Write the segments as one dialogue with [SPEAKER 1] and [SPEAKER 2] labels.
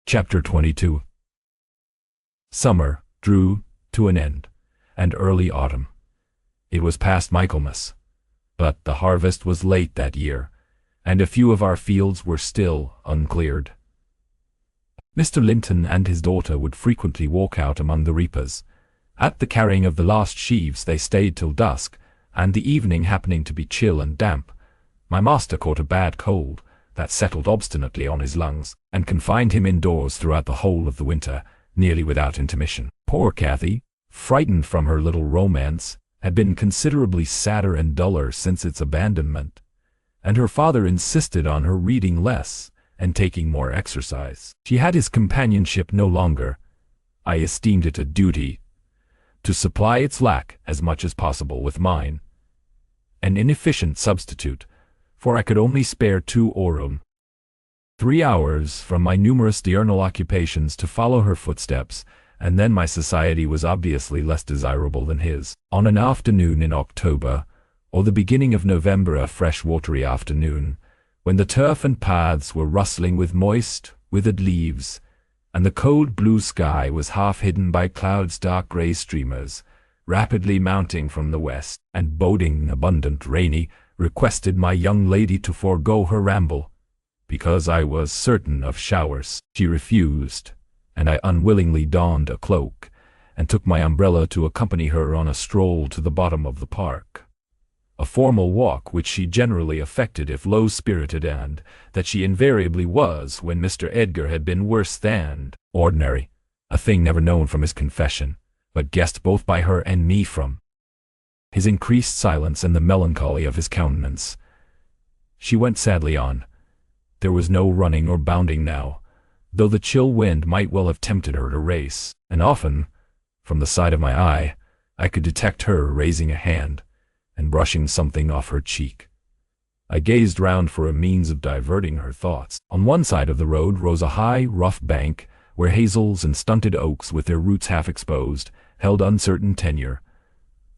[SPEAKER 1] Chapter 22. Summer drew to an end, and early autumn. It was past Michaelmas, but the harvest was late that year, and a few of our fields were still uncleared. Mr. Linton and his daughter would frequently walk out among the reapers. At the carrying of the last sheaves they stayed till dusk, and the evening happening to be chill and damp, my master caught a bad cold that settled obstinately on his lungs, and confined him indoors throughout the whole of the winter, nearly without intermission. Poor Cathy, frightened from her little romance, had been considerably sadder and duller since its abandonment, and her father insisted on her reading less and taking more exercise. She had his companionship no longer. I esteemed it a duty to supply its lack as much as possible with mine, an inefficient substitute, for I could only spare 2 aurum, 3 hours from my numerous diurnal occupations to follow her footsteps, and then my society was obviously less desirable than his. On an afternoon in October, or the beginning of November, a fresh watery afternoon, when the turf and paths were rustling with moist, withered leaves, and the cold blue sky was half hidden by clouds' dark grey streamers, rapidly mounting from the west, and boding abundant rainy, requested my young lady to forego her ramble, because I was certain of showers. She refused, and I unwillingly donned a cloak, and took my umbrella to accompany her on a stroll to the bottom of the park. A formal walk which she generally affected if low-spirited, and that she invariably was when Mr. Edgar had been worse than ordinary, a thing never known from his confession, but guessed both by her and me from his increased silence and the melancholy of his countenance. She went sadly on. There was no running or bounding now, though the chill wind might well have tempted her to race, and often, from the side of my eye, I could detect her raising a hand and brushing something off her cheek. I gazed round for a means of diverting her thoughts. On one side of the road rose a high, rough bank, where hazels and stunted oaks with their roots half exposed held uncertain tenure.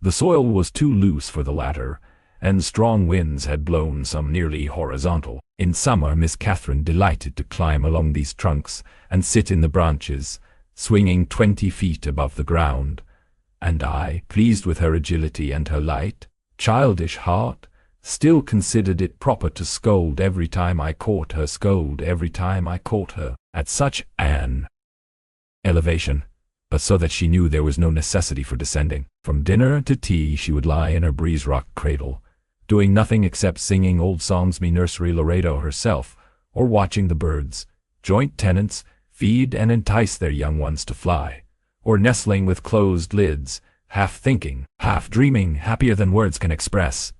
[SPEAKER 1] The soil was too loose for the latter, and strong winds had blown some nearly horizontal. In summer Miss Catherine delighted to climb along these trunks and sit in the branches, swinging 20 feet above the ground, and I, pleased with her agility and her light, childish heart, still considered it proper to scold every time I caught her, at such an elevation, but so that she knew there was no necessity for descending. From dinner to tea she would lie in her breeze-rocked cradle, doing nothing except singing old songs me nursery Laredo herself, or watching the birds, joint tenants, feed and entice their young ones to fly, or nestling with closed lids, half thinking, half dreaming, happier than words can express.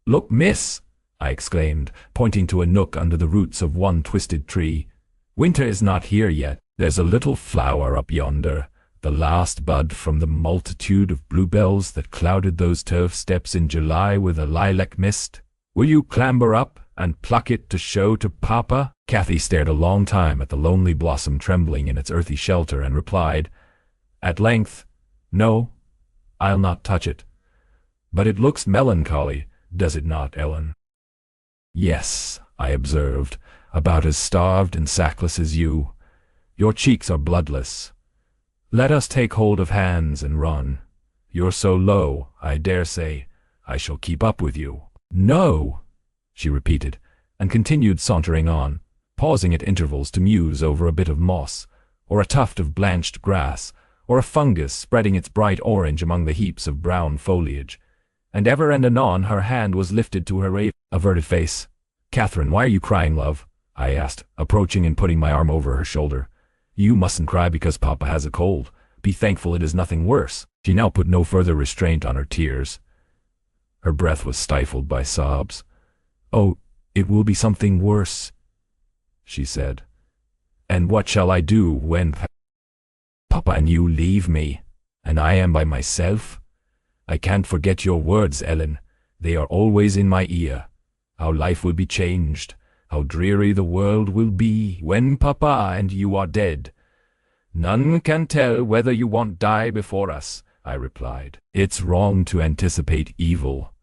[SPEAKER 1] "Look, miss," I exclaimed, pointing to a nook under the roots of one twisted tree. "Winter is not here yet. There's a little flower up yonder, the last bud from the multitude of bluebells that clouded those turf steps in July with a lilac mist. Will you clamber up and pluck it to show to Papa?" Cathy stared a long time at the lonely blossom trembling in its earthy shelter, and replied, at length, "No, I'll not touch it. But it looks melancholy, does it not, Ellen?" "Yes," I observed, "about as starved and sackless as you. Your cheeks are bloodless. Let us take hold of hands and run. You're so low, I dare say, I shall keep up with you." "No," she repeated, and continued sauntering on, pausing at intervals to muse over a bit of moss, or a tuft of blanched grass, or a fungus spreading its bright orange among the heaps of brown foliage, and ever and anon her hand was lifted to her averted face. "Catherine, why are you crying, love?" I asked, approaching and putting my arm over her shoulder. "You mustn't cry because Papa has a cold. Be thankful it is nothing worse." She now put no further restraint on her tears. Her breath was stifled by sobs. "Oh, it will be something worse," she said. "And what shall I do when Papa and you leave me, and I am by myself? I can't forget your words, Ellen. They are always in my ear. How life will be changed, how dreary the world will be when Papa and you are dead." "None can tell whether you won't die before us," I replied. "It's wrong to anticipate evil.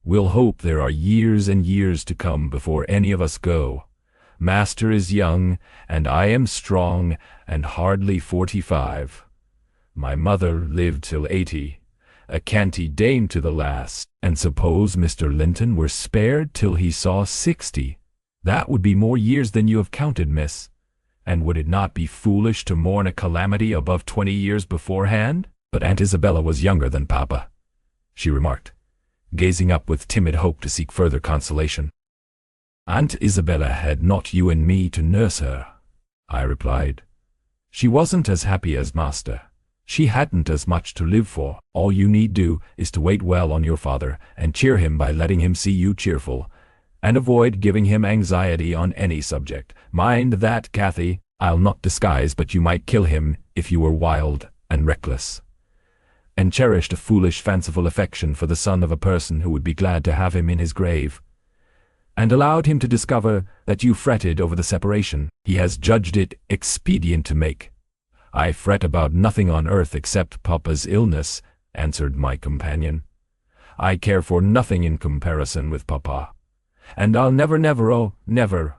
[SPEAKER 1] We'll hope there are years and years to come before any of us go. Master is young, and I am strong, and hardly 45. My mother lived till 80, a canty dame to the last, and suppose Mr. Linton were spared till he saw 60. That would be more years than you have counted, miss. And would it not be foolish to mourn a calamity above 20 years beforehand? But Aunt Isabella was younger than Papa, she remarked, gazing up with timid hope to seek further consolation. Aunt Isabella had not you and me to nurse her, I replied. She wasn't as happy as Master. She hadn't as much to live for. All you need do is to wait well on your father, and cheer him by letting him see you cheerful, and avoid giving him anxiety on any subject. Mind that, Cathy. I'll not disguise, but you might kill him if you were wild and reckless, and cherished a foolish, fanciful affection for the son of a person who would be glad to have him in his grave, and allowed him to discover that you fretted over the separation he has judged it expedient to make. I fret about nothing on earth except Papa's illness, answered my companion. I care for nothing in comparison with Papa, and I'll never, oh, never,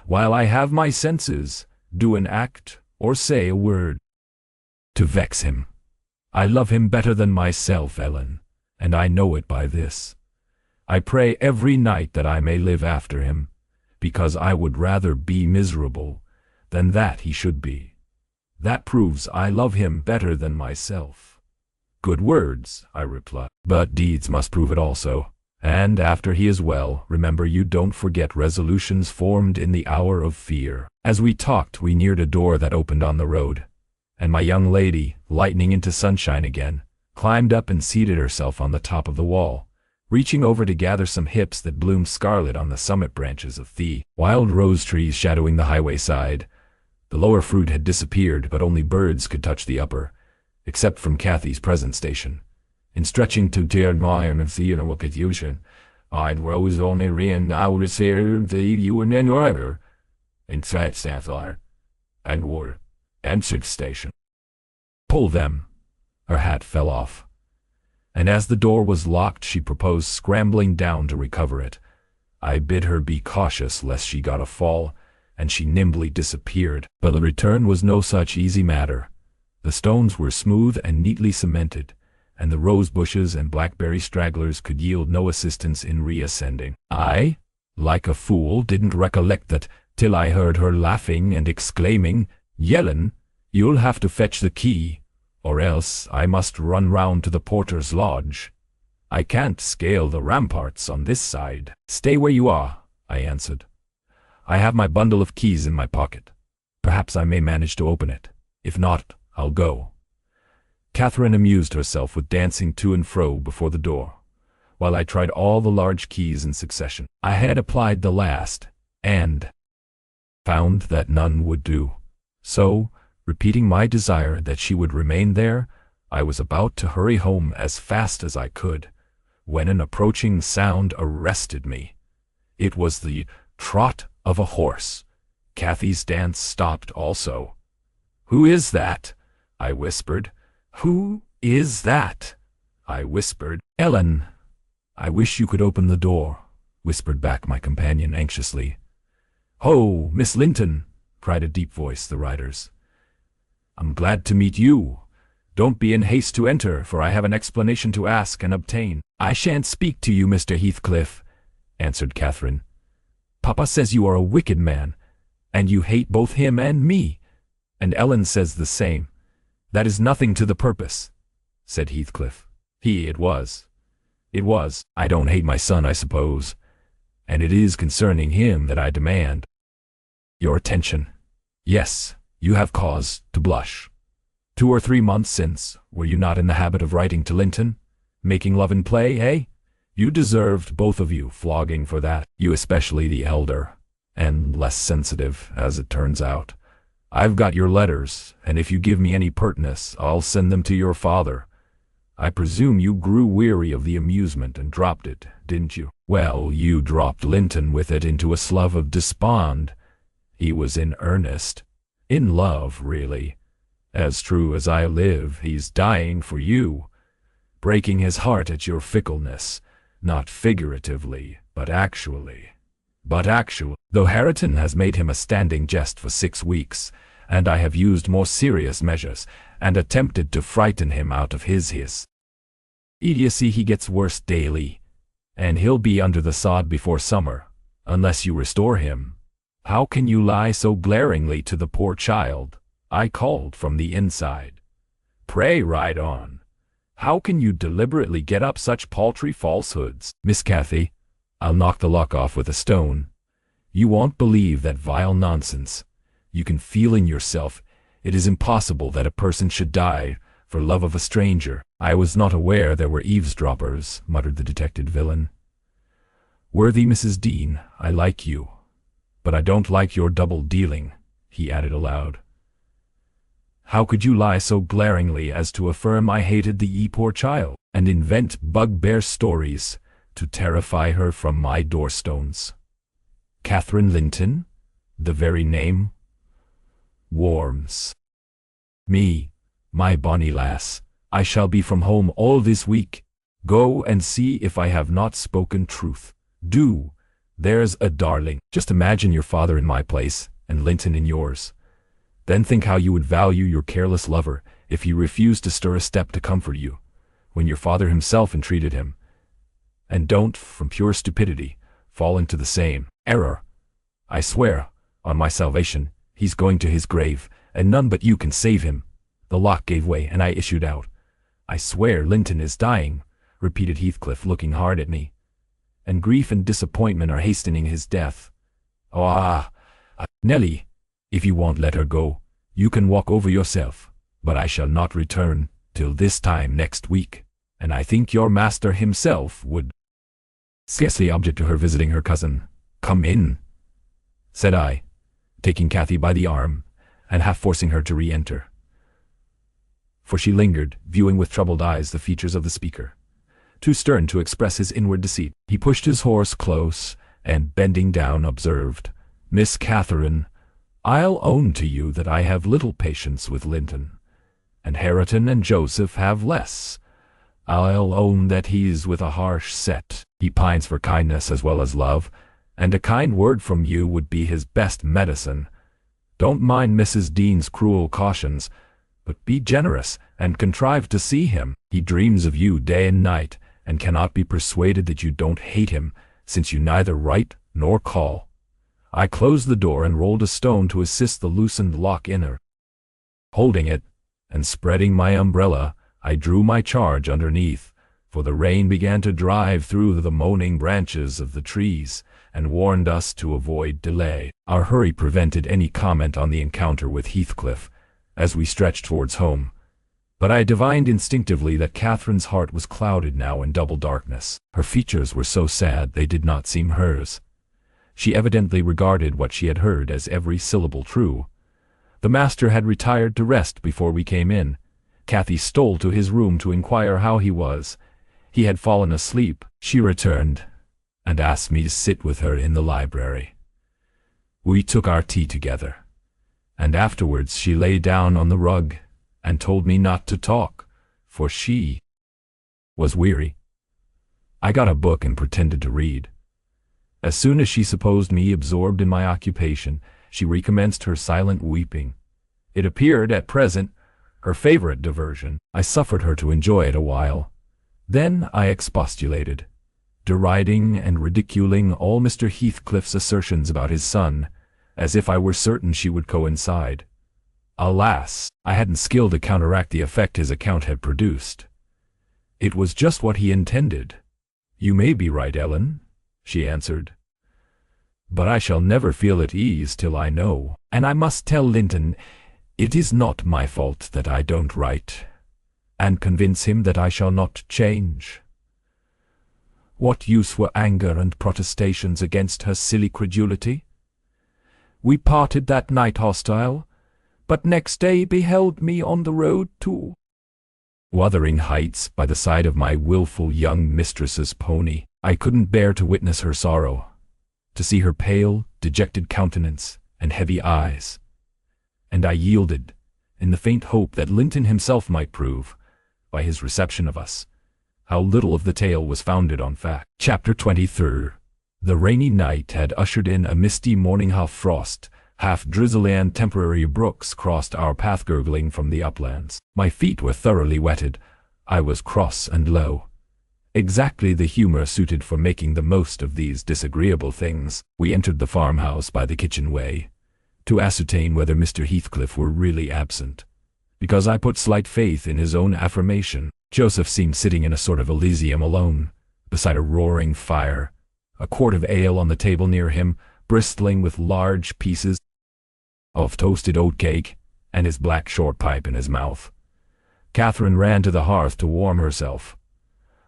[SPEAKER 1] while I have my senses, do an act or say a word to vex him. I love him better than myself, Ellen, and I know it by this. I pray every night that I may live after him, because I would rather be miserable than that he should be. That proves I love him better than myself. Good words, I replied, but deeds must prove it also. And after he is well, remember you don't forget resolutions formed in the hour of fear. As we talked, we neared a door that opened on the road, and my young lady, lightening into sunshine again, climbed up and seated herself on the top of the wall, reaching over to gather some hips that bloomed scarlet on the summit branches of the wild rose trees shadowing the highway side. The lower fruit had disappeared, but only birds could touch the upper, except from Cathy's present station. In stretching to tear iron and see what confusion, I'd rose only rein out as here the you and then rider, in fat sapphire, and war, answered station. Pull them. Her hat fell off, and as the door was locked she proposed scrambling down to recover it. I bid her be cautious lest she got a fall, and she nimbly disappeared, but the return was no such easy matter. The stones were smooth and neatly cemented, and the rose bushes and blackberry stragglers could yield no assistance in reascending. I, like a fool, didn't recollect that till I heard her laughing and exclaiming, "Yellen, you'll have to fetch the key, or else I must run round to the porter's lodge. I can't scale the ramparts on this side." "Stay where you are," I answered. "I have my bundle of keys in my pocket. Perhaps I may manage to open it. If not, I'll go." Catherine amused herself with dancing to and fro before the door, while I tried all the large keys in succession. I had applied the last, and found that none would do. So, repeating my desire that she would remain there, I was about to hurry home as fast as I could, when an approaching sound arrested me. It was the trot of a horse. Cathy's dance stopped also. "Who is that?" I whispered. "Who is that?" I whispered. "Ellen." "I wish you could open the door," whispered back my companion anxiously. "Ho, Miss Linton," cried a deep voice, the rider's. "I'm glad to meet you. Don't be in haste to enter, for I have an explanation to ask and obtain." "I shan't speak to you, Mr. Heathcliff," answered Catherine. "Papa says you are a wicked man, and you hate both him and me, and Ellen says the same." "That is nothing to the purpose," said Heathcliff. It was. "I don't hate my son, I suppose, and it is concerning him that I demand your attention. Yes, you have cause to blush. 2 or 3 months since, were you not in the habit of writing to Linton, making love and play, eh? You deserved, both of you, flogging for that, you especially the elder, and less sensitive, as it turns out. I've got your letters, and if you give me any pertness, I'll send them to your father. I presume you grew weary of the amusement and dropped it, didn't you? Well, you dropped Linton with it into a slough of despond. He was in earnest. In love, really. As true as I live, he's dying for you, breaking his heart at your fickleness, not figuratively, but actually. But actually, though Hareton has made him a standing jest for 6 weeks, and I have used more serious measures, and attempted to frighten him out of his idiocy, he gets worse daily, and he'll be under the sod before summer, unless you restore him. How can you lie so glaringly to the poor child? I called from the inside. Pray ride on. How can you deliberately get up such paltry falsehoods? Miss Cathy, I'll knock the lock off with a stone. You won't believe that vile nonsense. You can feel in yourself it is impossible that a person should die for love of a stranger. I was not aware there were eavesdroppers, muttered the detected villain. Worthy Mrs. Dean, I like you, but I don't like your double-dealing, he added aloud. How could you lie so glaringly as to affirm I hated the poor child, and invent bugbear stories to terrify her from my doorstones? Catherine Linton? The very name warms me, my bonny lass. I shall be from home all this week. Go and see if I have not spoken truth. Do, there's a darling. Just imagine your father in my place, and Linton in yours. Then think how you would value your careless lover if he refused to stir a step to comfort you, when your father himself entreated him. And don't, from pure stupidity, fall into the same error. I swear, on my salvation, he's going to his grave, and none but you can save him. The lock gave way, and I issued out. I swear Linton is dying, repeated Heathcliff, looking hard at me, and grief and disappointment are hastening his death. Nelly, if you won't let her go, you can walk over yourself, but I shall not return till this time next week, and I think your master himself would scarcely object to her visiting her cousin. Come in, said I, taking Cathy by the arm, and half forcing her to re-enter. For she lingered, viewing with troubled eyes the features of the speaker. Too stern to express his inward deceit, he pushed his horse close, and bending down observed, Miss Catherine, I'll own to you that I have little patience with Linton, and Hareton and Joseph have less. I'll own that he's with a harsh set. He pines for kindness as well as love, and a kind word from you would be his best medicine. Don't mind Mrs. Dean's cruel cautions, but be generous and contrive to see him. He dreams of you day and night, and cannot be persuaded that you don't hate him, since you neither write nor call. I closed the door and rolled a stone to assist the loosened lock inner. Holding it, and spreading my umbrella, I drew my charge underneath, for the rain began to drive through the moaning branches of the trees, and warned us to avoid delay. Our hurry prevented any comment on the encounter with Heathcliff, as we stretched towards home, but I divined instinctively that Catherine's heart was clouded now in double darkness. Her features were so sad they did not seem hers. She evidently regarded what she had heard as every syllable true. The master had retired to rest before we came in. Cathy stole to his room to inquire how he was. He had fallen asleep. She returned, and asked me to sit with her in the library. We took our tea together, and afterwards she lay down on the rug, and told me not to talk, for she was weary. I got a book and pretended to read. As soon as she supposed me absorbed in my occupation, she recommenced her silent weeping. It appeared, at present, her favorite diversion. I suffered her to enjoy it a while. Then I expostulated, deriding and ridiculing all Mr. Heathcliff's assertions about his son, as if I were certain she would coincide. Alas, I hadn't skill to counteract the effect his account had produced. It was just what he intended. You may be right, Ellen, she answered, but I shall never feel at ease till I know, and I must tell Linton it is not my fault that I don't write, and convince him that I shall not change. What use were anger and protestations against her silly credulity? We parted that night hostile, but next day beheld me on the road to Wuthering Heights by the side of my wilful young mistress's pony. I couldn't bear to witness her sorrow, to see her pale, dejected countenance and heavy eyes, and I yielded, in the faint hope that Linton himself might prove, by his reception of us, how little of the tale was founded on fact. Chapter 23. The rainy night had ushered in a misty morning, half frost, half drizzle, and temporary brooks crossed our path gurgling from the uplands. My feet were thoroughly wetted. I was cross and low. Exactly the humor suited for making the most of these disagreeable things. We entered the farmhouse by the kitchen way, to ascertain whether Mr. Heathcliff were really absent, because I put slight faith in his own affirmation. Joseph seemed sitting in a sort of Elysium alone, beside a roaring fire, a quart of ale on the table near him, bristling with large pieces of toasted oatcake, and his black short pipe in his mouth. Catherine ran to the hearth to warm herself.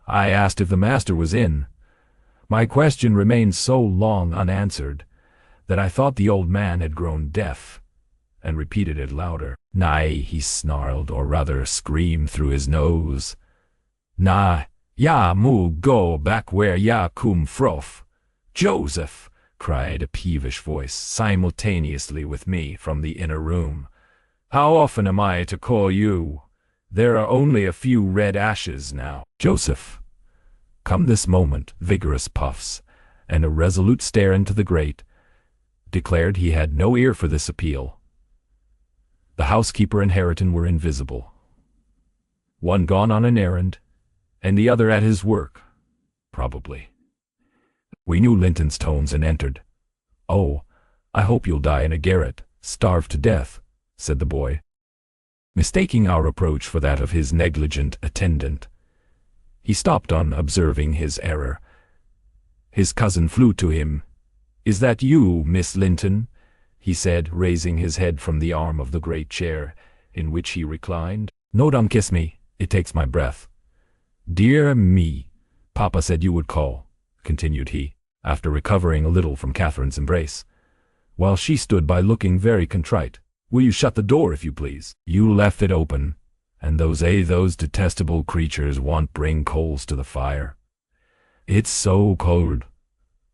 [SPEAKER 1] I asked if the master was in. My question remained so long unanswered that I thought the old man had grown deaf, and repeated it louder. "Nay," he snarled, or rather screamed through his nose. "Nah, ya mu go back where ya come frof." "Joseph!" cried a peevish voice simultaneously with me from the inner room. "How often am I to call you? There are only a few red ashes now." "Joseph!" Come this moment, vigorous puffs, and a resolute stare into the grate, declared he had no ear for this appeal. The housekeeper and Hareton were invisible. One gone on an errand, and the other at his work, probably. We knew Linton's tones and entered. "Oh, I hope you'll die in a garret, starved to death," said the boy, mistaking our approach for that of his negligent attendant. He stopped on observing his error. His cousin flew to him. "Is that you, Miss Linton?" he said, raising his head from the arm of the great chair in which he reclined. "No, don't kiss me. It takes my breath." "Dear me, Papa said you would call," continued he, after recovering a little from Catherine's embrace, while she stood by looking very contrite. "Will you shut the door, if you please? You left it open, and those detestable creatures won't bring coals to the fire. It's so cold."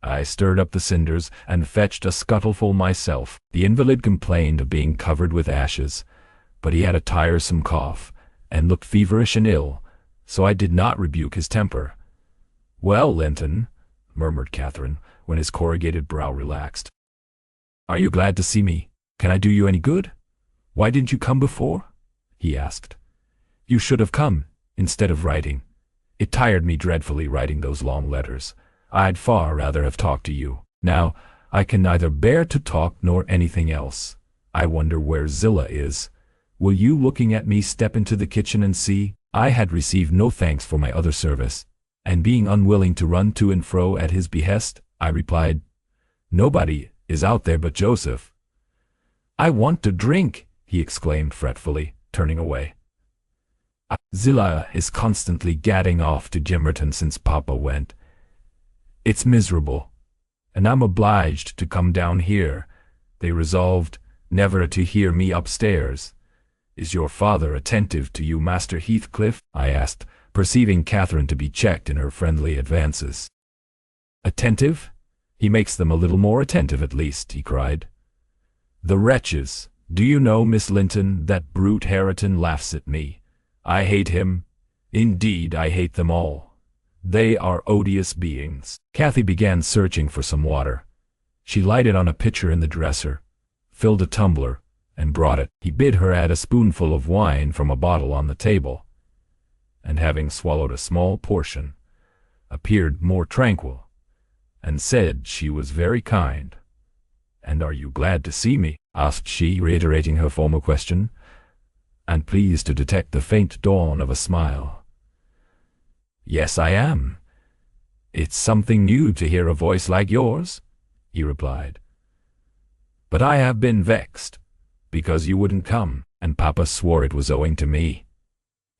[SPEAKER 1] I stirred up the cinders and fetched a scuttleful myself. The invalid complained of being covered with ashes, but he had a tiresome cough, and looked feverish and ill, so I did not rebuke his temper. "Well, Linton," murmured Catherine, when his corrugated brow relaxed, "are you glad to see me? Can I do you any good? Why didn't you come before?" he asked. "You should have come, instead of writing. It tired me dreadfully writing those long letters. I'd far rather have talked to you. Now, I can neither bear to talk nor anything else. I wonder where Zillah is. Will you, looking at me, step into the kitchen and see?" I had received no thanks for my other service, and being unwilling to run to and fro at his behest, I replied, "Nobody is out there but Joseph." "I want to drink," he exclaimed fretfully, turning away. "Zillah is constantly gadding off to Gimmerton since Papa went. It's miserable, and I'm obliged to come down here. They resolved never to hear me upstairs. Is your father attentive to you, Master Heathcliff?" I asked, perceiving Catherine to be checked in her friendly advances. "Attentive? He makes them a little more attentive at least," he cried. "The wretches! Do you know, Miss Linton, that brute Hareton laughs at me. I hate him. Indeed, I hate them all. They are odious beings." Cathy began searching for some water. She lighted on a pitcher in the dresser, filled a tumbler, and brought it. He bid her add a spoonful of wine from a bottle on the table, and having swallowed a small portion, appeared more tranquil, and said she was very kind. "And are you glad to see me?" asked she, reiterating her former question, and pleased to detect the faint dawn of a smile. "Yes, I am. It's something new to hear a voice like yours," he replied. "But I have been vexed, because you wouldn't come, and Papa swore it was owing to me.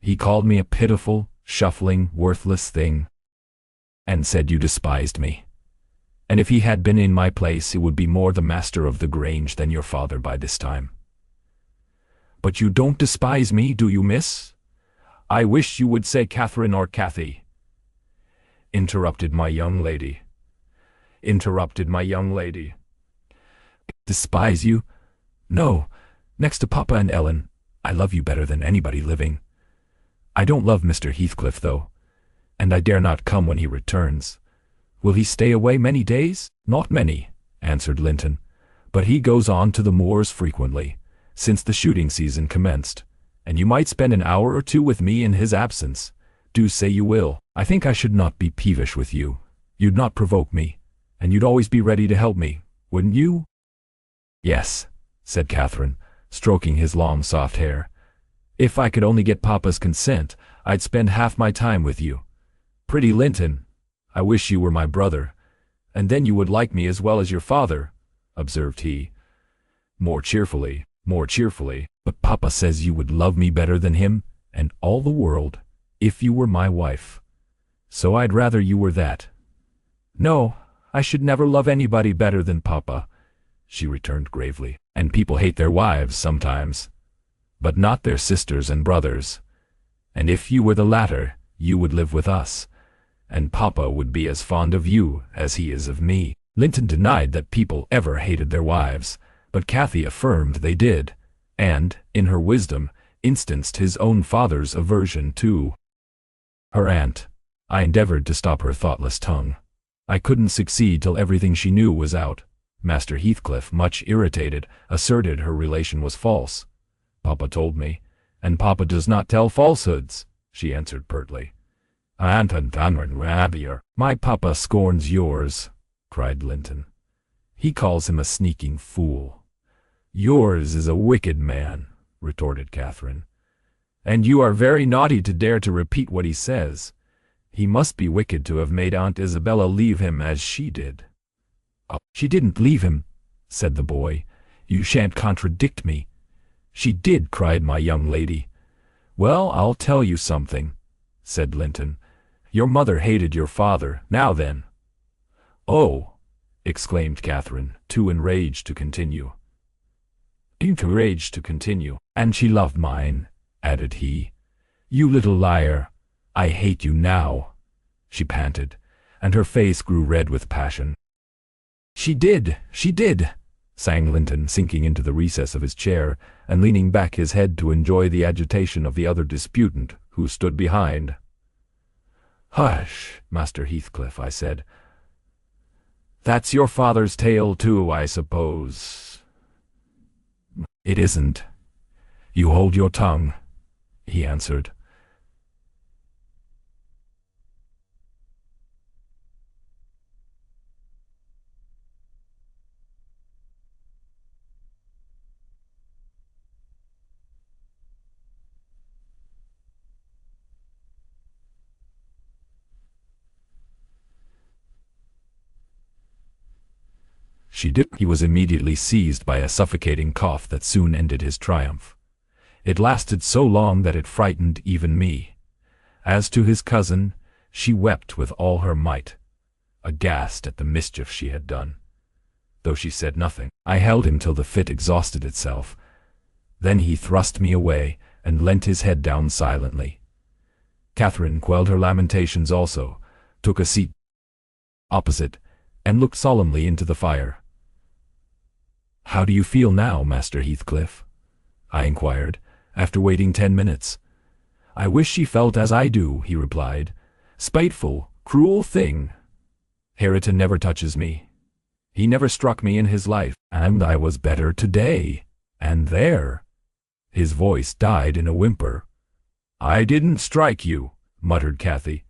[SPEAKER 1] He called me a pitiful, shuffling, worthless thing, and said you despised me. And if he had been in my place, he would be more the master of the Grange than your father by this time." "But you don't despise me, do you, miss? I wish you would say Catherine or Cathy," interrupted my young lady. "Despise you? No. Next to Papa and Ellen, I love you better than anybody living. I don't love Mr. Heathcliff, though, and I dare not come when he returns. Will he stay away many days? Not many, answered Linton, but he goes on to the moors frequently, since the shooting season commenced, and you might spend an hour or two with me in his absence. Do say you will. I think I should not be peevish with you. You'd not provoke me, and you'd always be ready to help me, wouldn't you? Yes, said Catherine, stroking his long soft hair. If I could only get Papa's consent, I'd spend half my time with you. Pretty Linton, I wish you were my brother, and then you would like me as well as your father, observed he, more cheerfully, but Papa says you would love me better than him and all the world, if you were my wife. So I'd rather you were that. No, I should never love anybody better than Papa, she returned gravely, and people hate their wives sometimes, but not their sisters and brothers. And if you were the latter, you would live with us, and Papa would be as fond of you as he is of me. Linton denied that people ever hated their wives, but Cathy affirmed they did, and, in her wisdom, instanced his own father's aversion to her aunt. I endeavored to stop her thoughtless tongue. I couldn't succeed till everything she knew was out. Master Heathcliff, much irritated, asserted her relation was false. Papa told me, and Papa does not tell falsehoods, she answered pertly. My Papa scorns yours, cried Linton. He calls him a sneaking fool. Yours is a wicked man, retorted Catherine. And you are very naughty to dare to repeat what he says. He must be wicked to have made Aunt Isabella leave him as she did. Oh, she didn't leave him, said the boy. You shan't contradict me. She did, cried my young lady. Well, I'll tell you something, said Linton. Your mother hated your father, now then. Oh, exclaimed Catherine, too enraged to continue. And she loved mine, added he. You little liar, I hate you now, she panted, and her face grew red with passion. She did, sang Linton, sinking into the recess of his chair and leaning back his head to enjoy the agitation of the other disputant, who stood behind. Hush, Master Heathcliff, I said. That's your father's tale too, I suppose. It isn't. You hold your tongue, he answered. She did. He was immediately seized by a suffocating cough that soon ended his triumph. It lasted so long that it frightened even me. As to his cousin, she wept with all her might, aghast at the mischief she had done. Though she said nothing, I held him till the fit exhausted itself. Then he thrust me away and leant his head down silently. Catherine quelled her lamentations also, took a seat opposite, and looked solemnly into the fire. How do you feel now, Master Heathcliff? I inquired, after waiting 10 minutes. I wish she felt as I do, he replied. Spiteful, cruel thing. Hareton never touches me. He never struck me in his life, and I was better today. And there. His voice died in a whimper. I didn't strike you, muttered Cathy,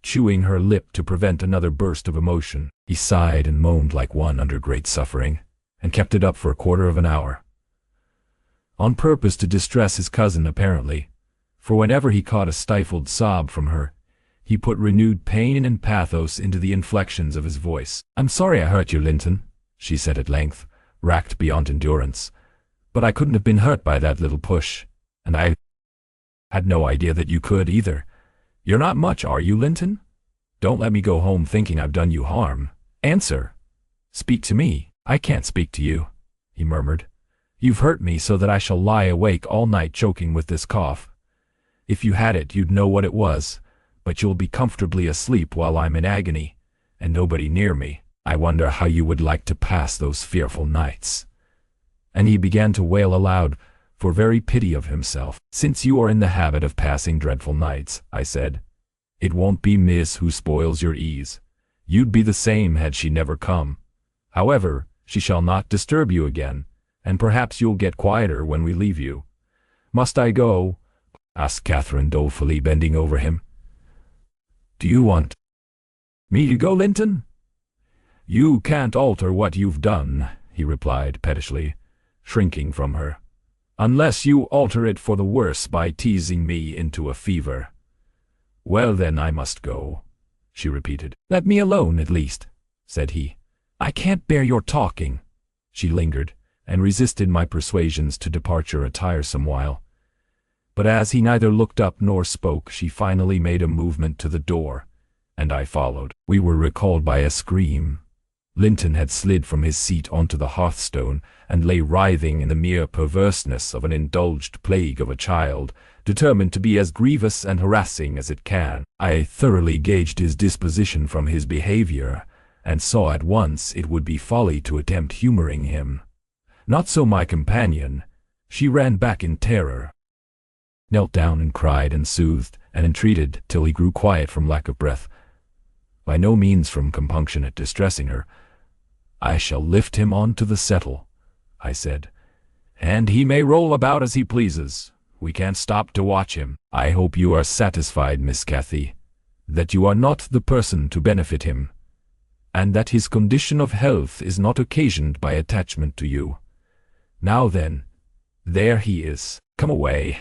[SPEAKER 1] chewing her lip to prevent another burst of emotion. He sighed and moaned like one under great suffering, and kept it up for a quarter of an hour. On purpose to distress his cousin apparently, for whenever he caught a stifled sob from her, he put renewed pain and pathos into the inflections of his voice. I'm sorry I hurt you, Linton, she said at length, racked beyond endurance, but I couldn't have been hurt by that little push, and I had no idea that you could either. You're not much, are you, Linton? Don't let me go home thinking I've done you harm. Answer. Speak to me. I can't speak to you, he murmured. You've hurt me so that I shall lie awake all night choking with this cough. If you had it, you'd know what it was, but you'll be comfortably asleep while I'm in agony, and nobody near me. I wonder how you would like to pass those fearful nights. And he began to wail aloud, for very pity of himself. Since you are in the habit of passing dreadful nights, I said, it won't be Miss who spoils your ease. You'd be the same had she never come. However, she shall not disturb you again, and perhaps you'll get quieter when we leave you." "Must I go?" asked Catherine dolefully, bending over him. "Do you want me to go, Linton?" "You can't alter what you've done," he replied pettishly, shrinking from her, "unless you alter it for the worse by teasing me into a fever." "Well then, I must go," she repeated. "Let me alone at least," said he. "I can't bear your talking." She lingered, and resisted my persuasions to departure a tiresome while. But as he neither looked up nor spoke, she finally made a movement to the door, and I followed. We were recalled by a scream. Linton had slid from his seat onto the hearthstone and lay writhing in the mere perverseness of an indulged plague of a child, determined to be as grievous and harassing as it can. I thoroughly gauged his disposition from his behavior, and saw at once it would be folly to attempt humoring him. Not so my companion. She ran back in terror, knelt down and cried and soothed and entreated till he grew quiet from lack of breath, by no means from compunction at distressing her. "I shall lift him on to the settle," I said, "and he may roll about as he pleases. We can't stop to watch him. I hope you are satisfied, Miss Cathy, that you are not the person to benefit him, and that his condition of health is not occasioned by attachment to you. Now then, there he is. Come away.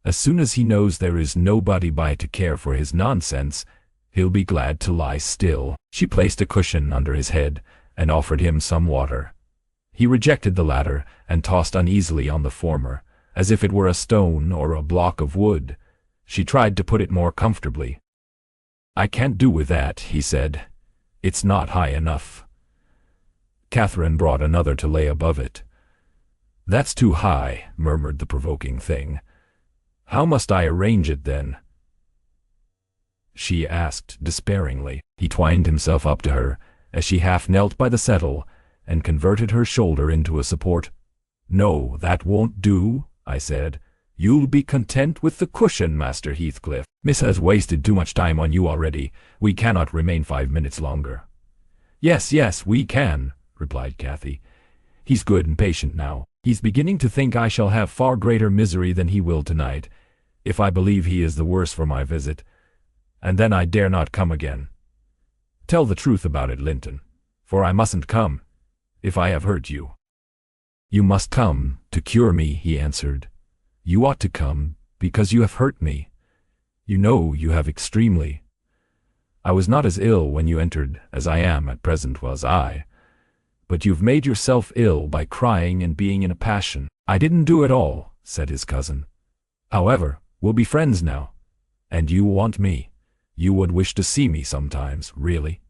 [SPEAKER 1] As soon as he knows there is nobody by to care for his nonsense, he'll be glad to lie still." She placed a cushion under his head and offered him some water. He rejected the latter and tossed uneasily on the former, as if it were a stone or a block of wood. She tried to put it more comfortably. "I can't do with that," he said. "It's not high enough." Catherine brought another to lay above it. "That's too high," murmured the provoking thing. "How must I arrange it then?" she asked despairingly. He twined himself up to her as she half knelt by the settle and converted her shoulder into a support. "No, that won't do," I said. "You'll be content with the cushion, Master Heathcliff. Miss has wasted too much time on you already. We cannot remain 5 minutes longer." "Yes, yes, we can," replied Cathy. "He's good and patient now. He's beginning to think I shall have far greater misery than he will tonight, if I believe he is the worse for my visit, and then I dare not come again. Tell the truth about it, Linton, for I mustn't come, if I have hurt you." "You must come to cure me," he answered. "You ought to come, because you have hurt me. You know you have extremely. I was not as ill when you entered as I am at present, was I? But you've made yourself ill by crying and being in a passion." "I didn't do it all," said his cousin. "However, we'll be friends now, and you want me. You would wish to see me sometimes, really."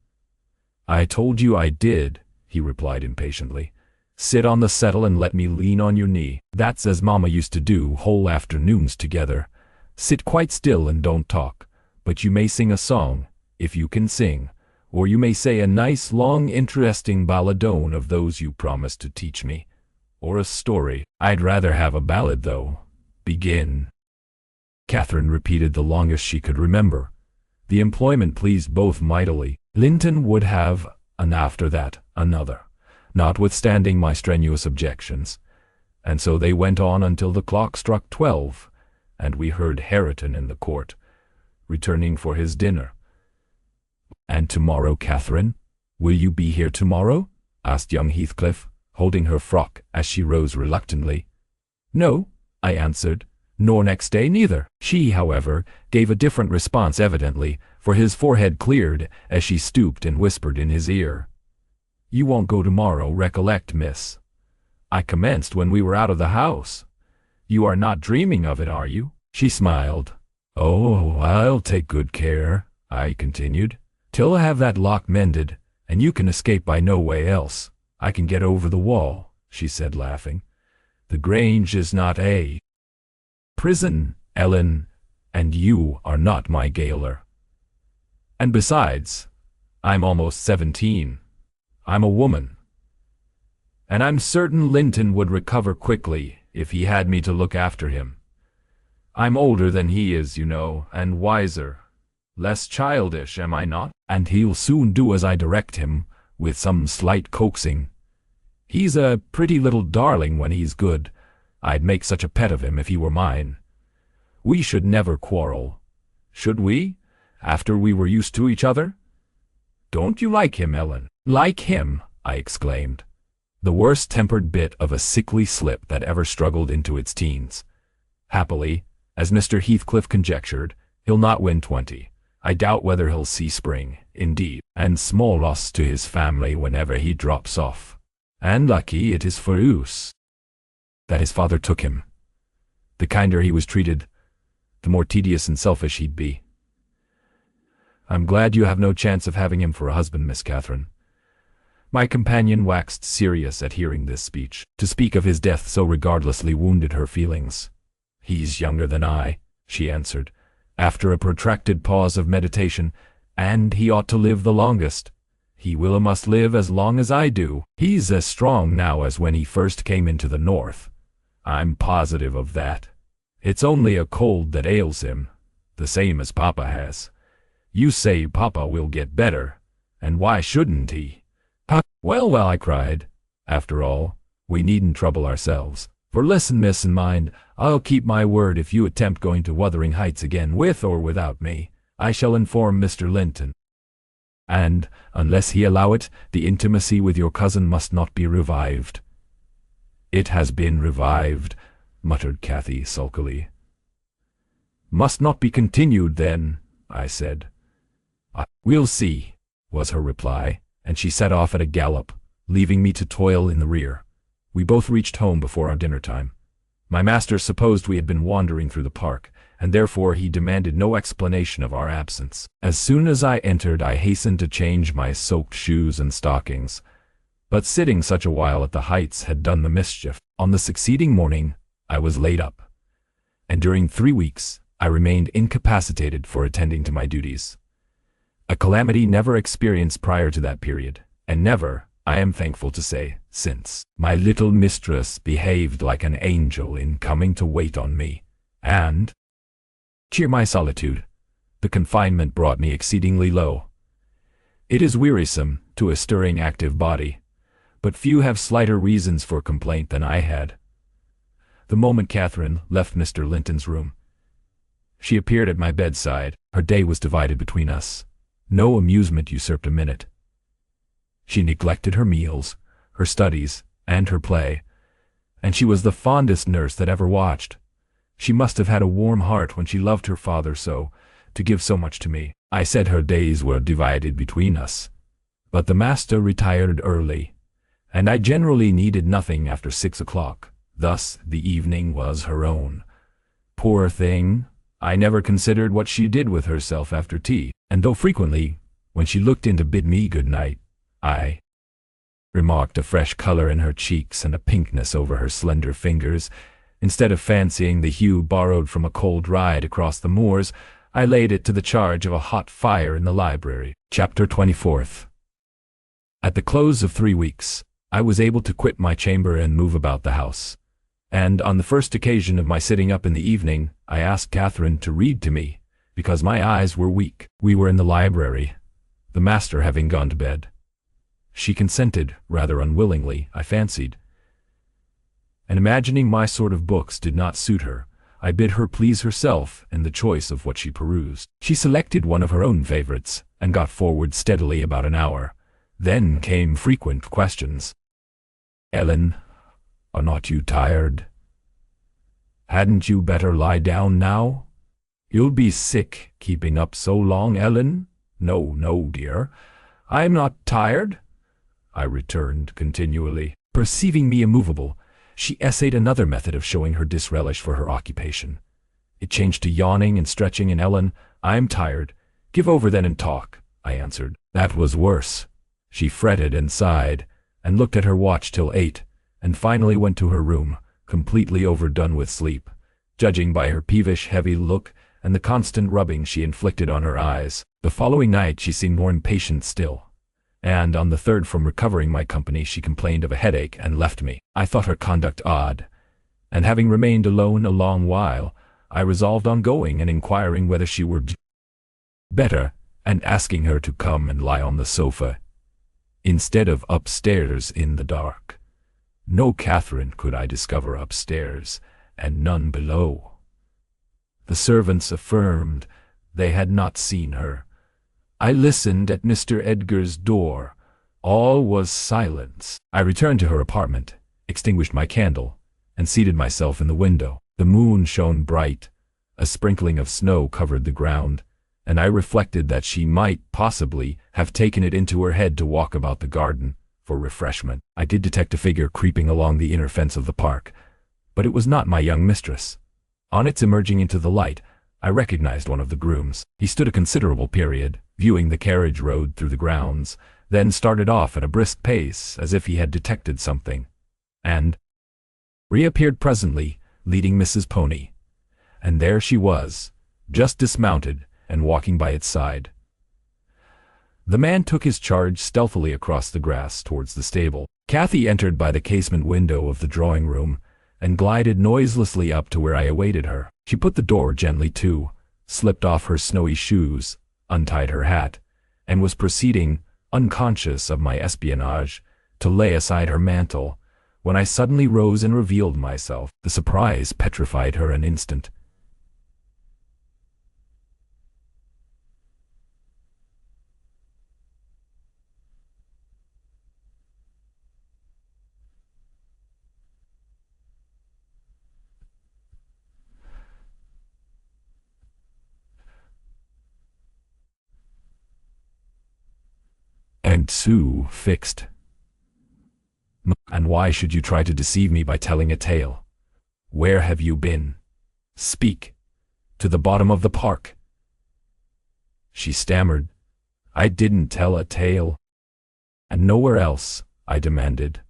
[SPEAKER 1] "I told you I did," he replied impatiently. "Sit on the settle and let me lean on your knee. That's as Mamma used to do whole afternoons together. Sit quite still and don't talk, but you may sing a song, if you can sing, or you may say a nice, long, interesting balladone of those you promised to teach me, or a story." "I'd rather have a ballad, though. Begin." Catherine repeated the longest she could remember. The employment pleased both mightily. Linton would have, and after that, another, notwithstanding my strenuous objections, and so they went on until the clock struck 12, and we heard Hareton in the court, returning for his dinner. "And tomorrow, Catherine? Will you be here tomorrow?" asked young Heathcliff, holding her frock as she rose reluctantly. "No," I answered, "nor next day neither." She, however, gave a different response evidently, for his forehead cleared as she stooped and whispered in his ear. "You won't go tomorrow, recollect, miss. I commenced when we were out of the house. You are not dreaming of it, are you?" She smiled. "Oh, I'll take good care," I continued, "till I have that lock mended, and you can escape by no way else. I can get over the wall," she said, laughing. "The Grange is not a prison, Ellen, and you are not my gaoler. And besides, I'm almost 17. I'm a woman. And I'm certain Linton would recover quickly if he had me to look after him. I'm older than he is, you know, and wiser. Less childish, am I not?" and he'll soon do as I direct him, with some slight coaxing. He's a pretty little darling when he's good. I'd make such a pet of him if he were mine. We should never quarrel, should we, after we were used to each other? Don't you like him, Ellen?" "Like him?" I exclaimed. The worst-tempered bit of a sickly slip that ever struggled into its teens. Happily, as Mr. Heathcliff conjectured, he'll not win 20. I doubt whether he'll see spring, indeed, and small loss to his family whenever he drops off. And lucky it is for us that his father took him. The kinder he was treated, the more tedious and selfish he'd be. I'm glad you have no chance of having him for a husband, Miss Catherine." My companion waxed serious at hearing this speech. To speak of his death so regardlessly wounded her feelings. "He's younger than I," she answered, after a protracted pause of meditation, "and he ought to live the longest. He must live as long as I do. He's as strong now as when he first came into the north. I'm positive of that. It's only a cold that ails him, the same as Papa has. You say Papa will get better, and why shouldn't he?" Well, well," I cried. "After all, we needn't trouble ourselves. For listen, miss, and mind, I'll keep my word. If you attempt going to Wuthering Heights again with or without me, I shall inform Mr. Linton. And, unless he allow it, the intimacy with your cousin must not be revived." "It has been revived," muttered Cathy sulkily. "Must not be continued, then," I said. "We'll see," was her reply, and she set off at a gallop, leaving me to toil in the rear. We both reached home before our dinner time. My master supposed we had been wandering through the park, and therefore he demanded no explanation of our absence. As soon as I entered, I hastened to change my soaked shoes and stockings. But sitting such a while at the Heights had done the mischief. On the succeeding morning, I was laid up, and during 3 weeks, I remained incapacitated for attending to my duties. A calamity never experienced prior to that period, and never, I am thankful to say, since. My little mistress behaved like an angel in coming to wait on me, and cheer my solitude. The confinement brought me exceedingly low. It is wearisome to a stirring active body, but few have slighter reasons for complaint than I had. The moment Catherine left Mr. Linton's room, she appeared at my bedside. Her day was divided between us. No amusement usurped a minute. She neglected her meals, her studies, and her play, and she was the fondest nurse that ever watched. She must have had a warm heart when she loved her father so, to give so much to me. I said her days were divided between us, but the master retired early, and I generally needed nothing after 6 o'clock. Thus the evening was her own. Poor thing, I never considered what she did with herself after tea, and though frequently, when she looked in to bid me good night, I remarked a fresh color in her cheeks and a pinkness over her slender fingers, instead of fancying the hue borrowed from a cold ride across the moors, I laid it to the charge of a hot fire in the library. Chapter 24. At the close of 3 weeks, I was able to quit my chamber and move about the house. And on the first occasion of my sitting up in the evening, I asked Catherine to read to me, because my eyes were weak. We were in the library, the master having gone to bed. She consented, rather unwillingly, I fancied. And imagining my sort of books did not suit her, I bid her please herself in the choice of what she perused. She selected one of her own favorites, and got forward steadily about an hour. Then came frequent questions. "Ellen, are not you tired? Hadn't you better lie down now? You'll be sick keeping up so long, Ellen." "No, no, dear, I'm not tired," I returned continually. Perceiving me immovable, she essayed another method of showing her disrelish for her occupation. It changed to yawning and stretching, and "Ellen, I'm tired. Give over then and talk," I answered. That was worse. She fretted and sighed, and looked at her watch till 8, and finally went to her room, completely overdone with sleep, judging by her peevish, heavy look and the constant rubbing she inflicted on her eyes. The following night she seemed more impatient still, and on the 3rd from recovering my company she complained of a headache and left me. I thought her conduct odd, and having remained alone a long while, I resolved on going and inquiring whether she were better, and asking her to come and lie on the sofa, instead of upstairs in the dark. No Catherine could I discover upstairs, and none below. The servants affirmed they had not seen her. I listened at Mr. Edgar's door. All was silence. I returned to her apartment, extinguished my candle, and seated myself in the window. The moon shone bright. A sprinkling of snow covered the ground, and I reflected that she might possibly have taken it into her head to walk about the garden for refreshment. I did detect a figure creeping along the inner fence of the park, but it was not my young mistress. On its emerging into the light, I recognized one of the grooms. He stood a considerable period, viewing the carriage road through the grounds, then started off at a brisk pace as if he had detected something, and reappeared presently, leading Mrs. Pony. And there she was, just dismounted and walking by its side. The man took his charge stealthily across the grass towards the stable. Cathy entered by the casement window of the drawing-room and glided noiselessly up to where I awaited her. She put the door gently to, slipped off her snowy shoes, untied her hat, and was proceeding, unconscious of my espionage, to lay aside her mantle, when I suddenly rose and revealed myself. The surprise petrified her an instant. And Sue fixed. And why should you try to deceive me by telling a tale? Where have you been? Speak. To the bottom of the park. She stammered. I didn't tell a tale. And nowhere else? I demanded.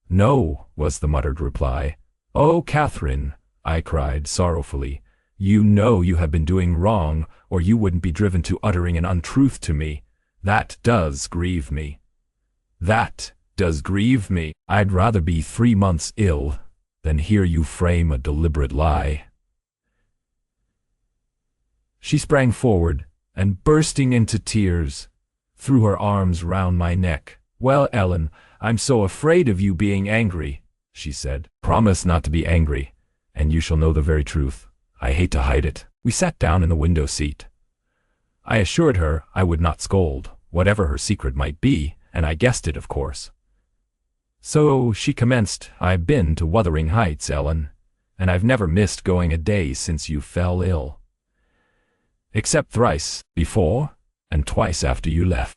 [SPEAKER 1] No, was the muttered reply. Oh, Catherine, I cried sorrowfully, you know you have been doing wrong, or you wouldn't be driven to uttering an untruth to me. That does grieve me. That does grieve me. I'd rather be 3 months ill than hear you frame a deliberate lie. She sprang forward, and bursting into tears, threw her arms round my neck. Well, Ellen, I'm so afraid of you being angry, she said. Promise not to be angry, and you shall know the very truth. I hate to hide it. We sat down in the window seat. I assured her I would not scold, whatever her secret might be, and I guessed it, of course. So she commenced. I've been to Wuthering Heights, Ellen, and I've never missed going a day since you fell ill. Except thrice before, and twice after you left.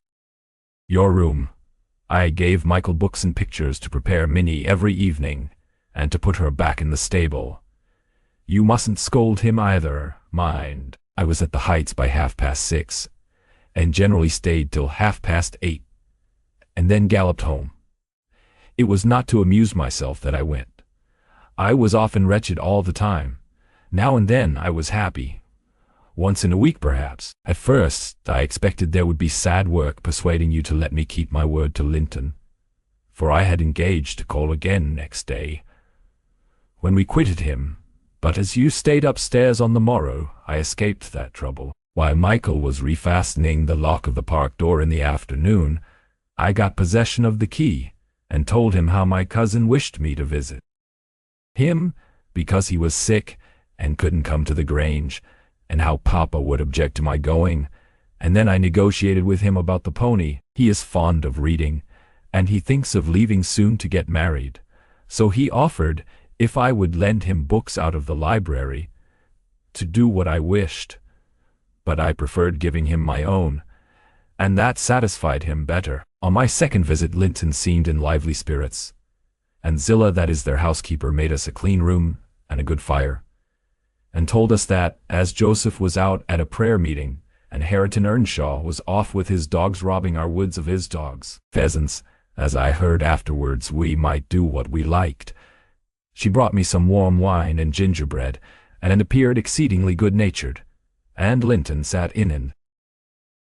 [SPEAKER 1] Your room. I gave Michael books and pictures to prepare Minnie every evening, and to put her back in the stable. You mustn't scold him either, mind. I was at the Heights by 6:30, and generally stayed till 8:30, and then galloped home. It was not to amuse myself that I went. I was often wretched all the time. Now and then I was happy. Once in a week, perhaps. At first, I expected there would be sad work persuading you to let me keep my word to Linton, for I had engaged to call again next day, when we quitted him. But as you stayed upstairs on the morrow, I escaped that trouble. While Michael was refastening the lock of the park door in the afternoon, I got possession of the key, and told him how my cousin wished me to visit him, because he was sick and couldn't come to the Grange, and how Papa would object to my going, and then I negotiated with him about the pony. He is fond of reading, and he thinks of leaving soon to get married, so he offered, if I would lend him books out of the library, to do what I wished. But I preferred giving him my own, and that satisfied him better. On my second visit, Linton seemed in lively spirits, and Zillah, that is their housekeeper, made us a clean room and a good fire, and told us that, as Joseph was out at a prayer meeting, and Hareton Earnshaw was off with his dogs robbing our woods of his dogs, pheasants, as I heard afterwards, we might do what we liked. She brought me some warm wine and gingerbread, and appeared exceedingly good-natured, and Linton sat in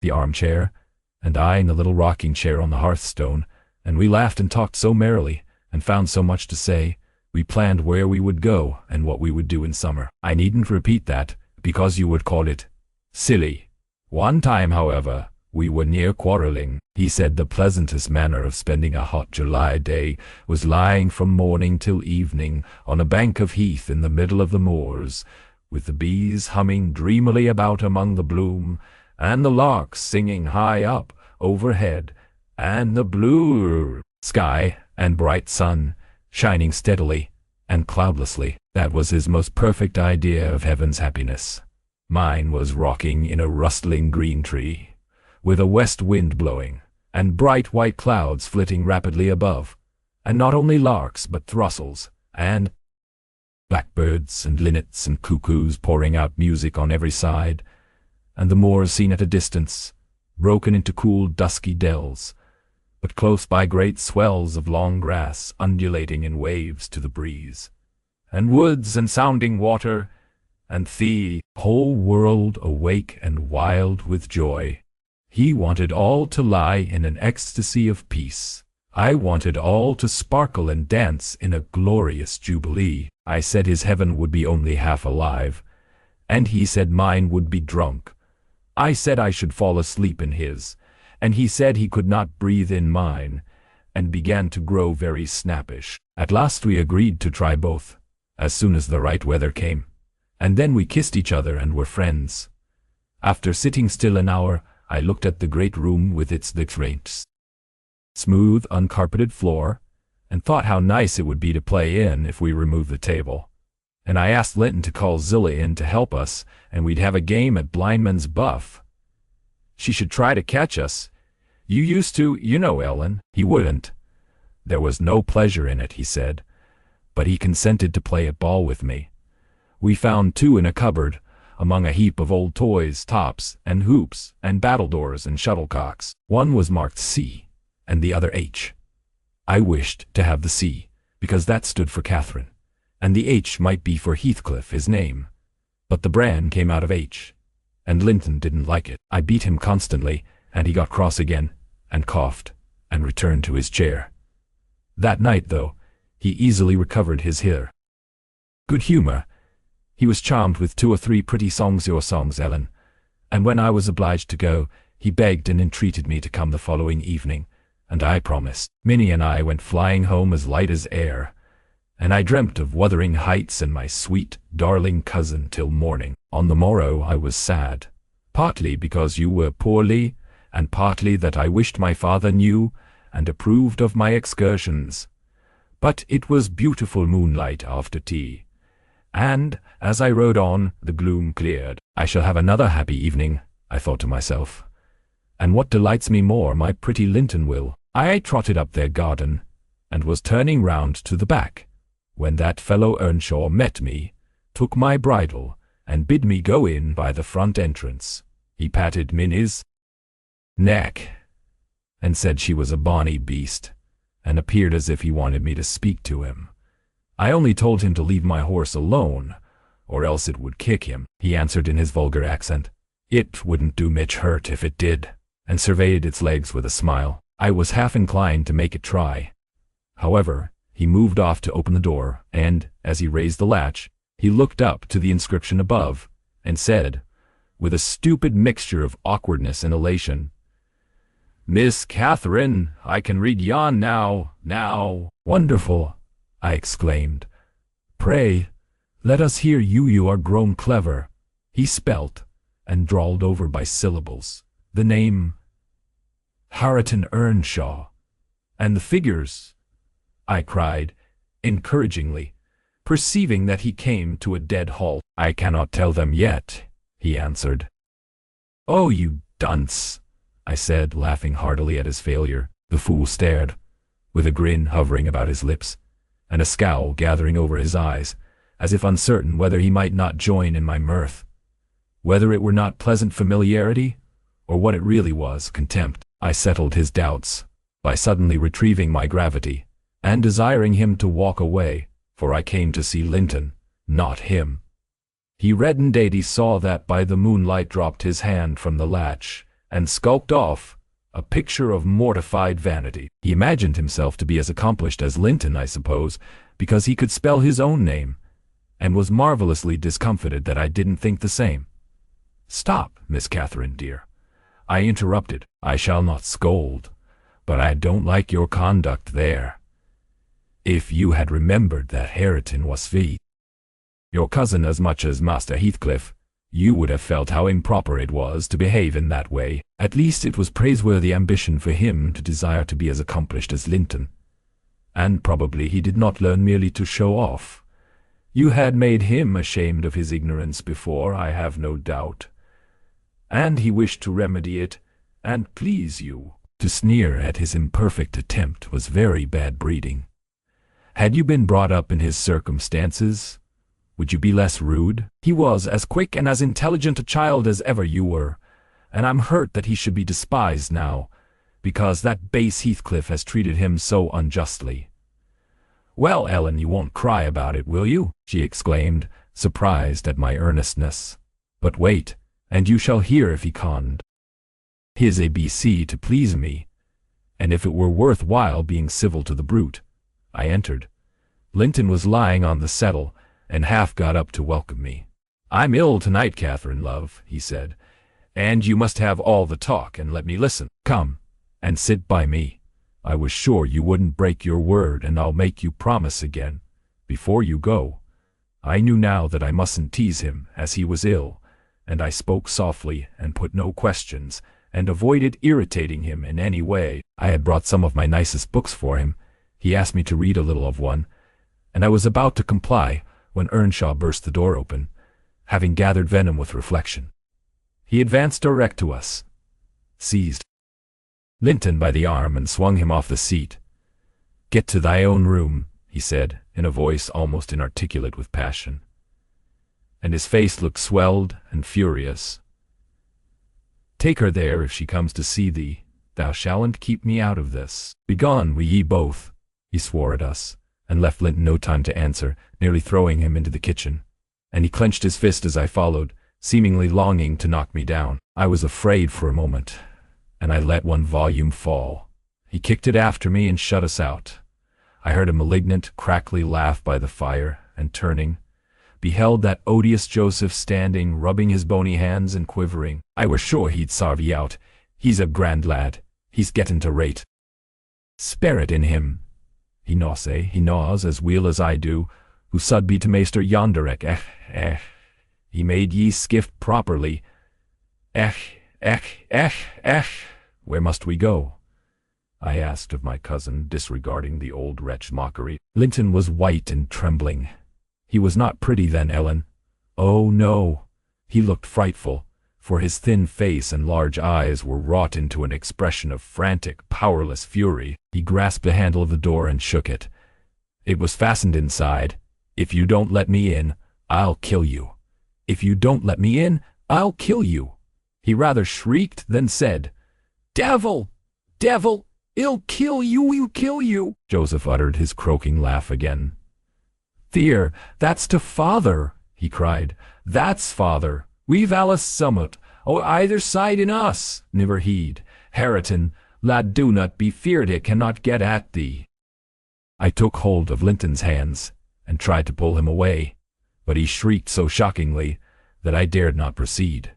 [SPEAKER 1] the armchair, and I in the little rocking chair on the hearthstone, and we laughed and talked so merrily, and found so much to say. We planned where we would go and what we would do in summer. I needn't repeat that, because you would call it silly. One time, however, We were near quarreling. He said the pleasantest manner of spending a hot July day was lying from morning till evening on a bank of heath in the middle of the moors, with the bees humming dreamily about among the bloom, and the larks singing high up overhead, and the blue sky and bright sun shining steadily and cloudlessly. That was his most perfect idea of heaven's happiness. Mine was rocking in a rustling green tree, with a west wind blowing, and bright white clouds flitting rapidly above, and not only larks but throstles, and blackbirds and linnets and cuckoos pouring out music on every side, and the moors seen at a distance, broken into cool dusky dells, but close by great swells of long grass undulating in waves to the breeze, and woods and sounding water, and the whole world awake and wild with joy. He wanted all to lie in an ecstasy of peace. I wanted all to sparkle and dance in a glorious jubilee. I said his heaven would be only half alive, and he said mine would be drunk. I said I should fall asleep in his, and he said he could not breathe in mine, and began to grow very snappish. At last we agreed to try both, as soon as the right weather came, and then we kissed each other and were friends. After sitting still an hour, I looked at the great room with its faint, smooth, uncarpeted floor, and thought how nice it would be to play in if we removed the table. And I asked Linton to call Zillah in to help us, and we'd have a game at blindman's buff. She should try to catch us. You used to, you know, Ellen. He wouldn't. There was no pleasure in it, he said, but he consented to play at ball with me. We found two in a cupboard, among a heap of old toys, tops, and hoops, and battledores and shuttlecocks. One was marked C, and the other H. I wished to have the C, because that stood for Catherine, and the H might be for Heathcliff, his name. But the brand came out of H, and Linton didn't like it. I beat him constantly, and he got cross again, and coughed, and returned to his chair. That night, though, he easily recovered his good humor. He was charmed with 2 or 3 pretty songs, your songs, Ellen, and when I was obliged to go, he begged and entreated me to come the following evening, and I promised. Minnie and I went flying home as light as air, and I dreamt of Wuthering Heights and my sweet, darling cousin till morning. On the morrow I was sad, partly because you were poorly, and partly that I wished my father knew and approved of my excursions. But it was beautiful moonlight after tea, and, as I rode on, the gloom cleared. I shall have another happy evening, I thought to myself. And what delights me more, my pretty Linton will. I trotted up their garden, and was turning round to the back, when that fellow Earnshaw met me, took my bridle, and bid me go in by the front entrance. He patted Minnie's neck, and said she was a bonny beast, and appeared as if he wanted me to speak to him. I only told him to leave my horse alone, or else it would kick him. He answered in his vulgar accent, "It wouldn't do Mitch hurt if it did," and surveyed its legs with a smile. I was half inclined to make it try. However, he moved off to open the door, and, as he raised the latch, he looked up to the inscription above, and said, with a stupid mixture of awkwardness and elation, "Miss Catherine, I can read yon now." "Wonderful," I exclaimed. "Pray, let us hear you. You are grown clever." He spelt, and drawled over by syllables, the name Hareton Earnshaw, and the figures, I cried, encouragingly, perceiving that he came to a dead halt. "I cannot tell them yet," he answered. "Oh, you dunce," I said, laughing heartily at his failure. The fool stared, with a grin hovering about his lips, and a scowl gathering over his eyes, as if uncertain whether he might not join in my mirth, whether it were not pleasant familiarity, or what it really was, contempt. I settled his doubts by suddenly retrieving my gravity, and desiring him to walk away, for I came to see Linton, not him. He reddened as he saw that by the moonlight, dropped his hand from the latch, and skulked off, a picture of mortified vanity. He imagined himself to be as accomplished as Linton, I suppose, because he could spell his own name, and was marvelously discomfited that I didn't think the same. "Stop, Miss Catherine, dear. I interrupted. I shall not scold, but I don't like your conduct there. If you had remembered that Hareton was your cousin as much as Master Heathcliff, you would have felt how improper it was to behave in that way. At least it was praiseworthy ambition for him to desire to be as accomplished as Linton. And probably he did not learn merely to show off. You had made him ashamed of his ignorance before, I have no doubt. And he wished to remedy it, and please you. To sneer at his imperfect attempt was very bad breeding. Had you been brought up in his circumstances, would you be less rude? He was as quick and as intelligent a child as ever you were, and I'm hurt that he should be despised now, because that base Heathcliff has treated him so unjustly. Well, Ellen, you won't cry about it, will you? She exclaimed, surprised at my earnestness. But wait, and you shall hear if he conned his ABC to please me, and if it were worth while being civil to the brute. I entered. Linton was lying on the settle, and half got up to welcome me. I'm ill tonight, Catherine, love, he said, and you must have all the talk and let me listen. Come, and sit by me. I was sure you wouldn't break your word, and I'll make you promise again, before you go. I knew now that I mustn't tease him, as he was ill, and I spoke softly and put no questions, and avoided irritating him in any way. I had brought some of my nicest books for him. He asked me to read a little of one, and I was about to comply when Earnshaw burst the door open, having gathered venom with reflection. He advanced direct to us, seized Linton by the arm and swung him off the seat. Get to thy own room, he said, in a voice almost inarticulate with passion. And his face looked swelled and furious. Take her there if she comes to see thee. Thou shalln't keep me out of this. Begone, we ye both, he swore at us, and left Linton no time to answer, nearly throwing him into the kitchen. And he clenched his fist as I followed, seemingly longing to knock me down. I was afraid for a moment, and I let one volume fall. He kicked it after me and shut us out. I heard a malignant, crackly laugh by the fire, and turning, beheld that odious Joseph standing, rubbing his bony hands and quivering. I was sure he'd sarve ye out. He's a grand lad. He's gettin' to rate. Spirit in him. He gnaws as weel as I do, who sud be to maester yonderek. He made ye skift properly. Where must we go? I asked of my cousin, disregarding the old wretch's mockery. Linton was white and trembling. He was not pretty then, Ellen. Oh, no. He looked frightful, for his thin face and large eyes were wrought into an expression of frantic, powerless fury. He grasped the handle of the door and shook it. It was fastened inside. If you don't let me in, I'll kill you. If you don't let me in, I'll kill you. He rather shrieked than said, Devil! Devil! I'll kill you! I'll kill you! Joseph uttered his croaking laugh again. Theer, that's to father, he cried. That's father. We've Alice Summut, o' either side in us. Never heed. Hareton, lad, do not be feared, it cannot get at thee. I took hold of Linton's hands, and tried to pull him away, but he shrieked so shockingly that I dared not proceed.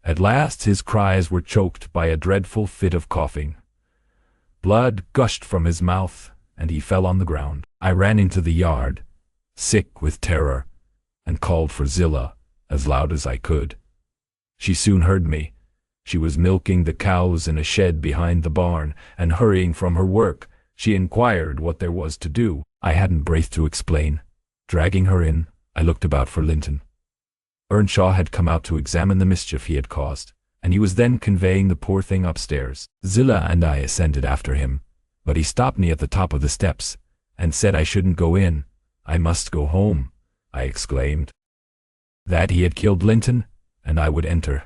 [SPEAKER 1] At last his cries were choked by a dreadful fit of coughing. Blood gushed from his mouth, and he fell on the ground. I ran into the yard, sick with terror, and called for Zillah as loud as I could. She soon heard me. She was milking the cows in a shed behind the barn, and hurrying from her work, she inquired what there was to do. I hadn't breath to explain. Dragging her in, I looked about for Linton. Earnshaw had come out to examine the mischief he had caused, and he was then conveying the poor thing upstairs. Zillah and I ascended after him, but he stopped me at the top of the steps, and said I shouldn't go in. I must go home, I exclaimed. That he had killed Linton, and I would enter.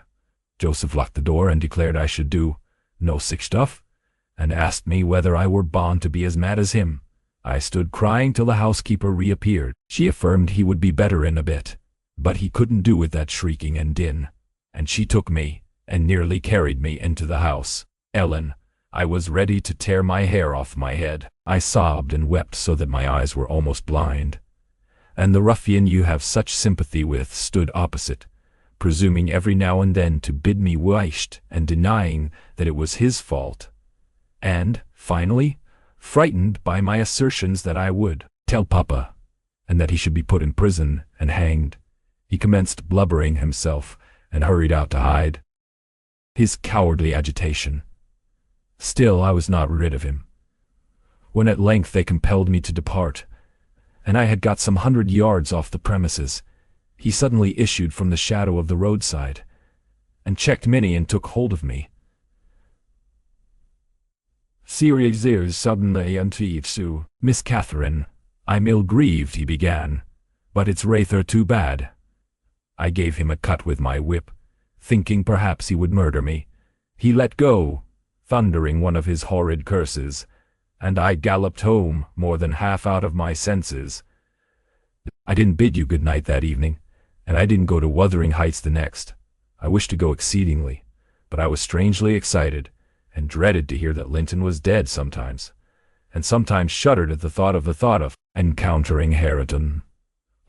[SPEAKER 1] Joseph locked the door and declared I should do no sick stuff, and asked me whether I were bound to be as mad as him. I stood crying till the housekeeper reappeared. She affirmed he would be better in a bit, but he couldn't do with that shrieking and din, and she took me, and nearly carried me into the house. Ellen, I was ready to tear my hair off my head. I sobbed and wept so that my eyes were almost blind. And the ruffian you have such sympathy with stood opposite, presuming every now and then to bid me wisht and denying that it was his fault. And, finally, frightened by my assertions that I would tell Papa, and that he should be put in prison and hanged, he commenced blubbering himself and hurried out to hide his cowardly agitation. Still I was not rid of him. When at length they compelled me to depart, and I had got some 100 yards off the premises, he suddenly issued from the shadow of the roadside, and checked Minnie and took hold of me. "Serious ears suddenly unto you, Miss Catherine. I'm ill-grieved," he began, "but it's rather too bad." I gave him a cut with my whip, thinking perhaps he would murder me. He let go, thundering one of his horrid curses, and I galloped home, more than half out of my senses. I didn't bid you good night that evening, and I didn't go to Wuthering Heights the next. I wished to go exceedingly, but I was strangely excited, and dreaded to hear that Linton was dead sometimes, and sometimes shuddered at the thought of encountering Hareton.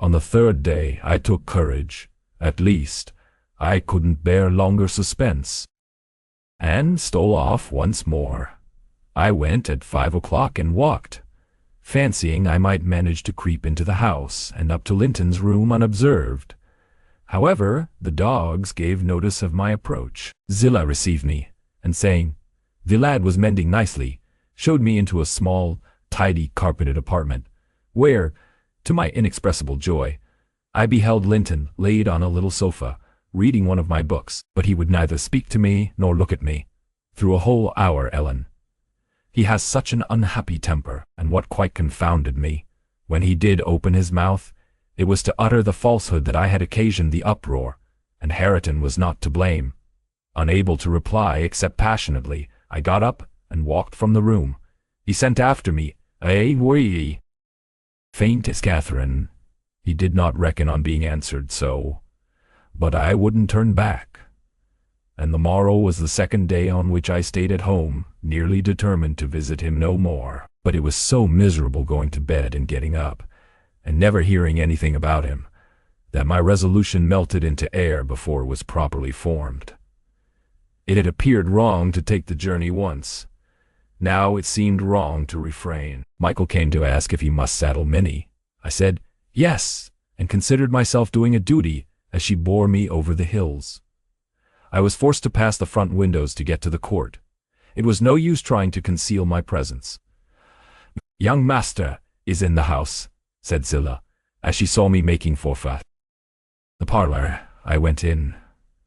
[SPEAKER 1] On the third day I took courage. At least, I couldn't bear longer suspense, and stole off once more. I went at 5 o'clock and walked, fancying I might manage to creep into the house and up to Linton's room unobserved. However, the dogs gave notice of my approach. Zillah received me, and saying the lad was mending nicely, showed me into a small, tidy, carpeted apartment, where, to my inexpressible joy, I beheld Linton laid on a little sofa, reading one of my books, but he would neither speak to me nor look at me. Through a whole hour, Ellen. He has such an unhappy temper, and what quite confounded me, when he did open his mouth, it was to utter the falsehood that I had occasioned the uproar, and Hareton was not to blame. Unable to reply except passionately, I got up and walked from the room. He sent after me, oui. Faint as Catherine. He did not reckon on being answered so, but I wouldn't turn back. And the morrow was the second day on which I stayed at home, nearly determined to visit him no more. But it was so miserable going to bed and getting up, and never hearing anything about him, that my resolution melted into air before it was properly formed. It had appeared wrong to take the journey once. Now it seemed wrong to refrain. Michael came to ask if he must saddle Minnie. I said yes, and considered myself doing a duty as she bore me over the hills. I was forced to pass the front windows to get to the court. It was no use trying to conceal my presence. "Young master is in the house," said Zillah, as she saw me making forfeit. The parlor. I went in.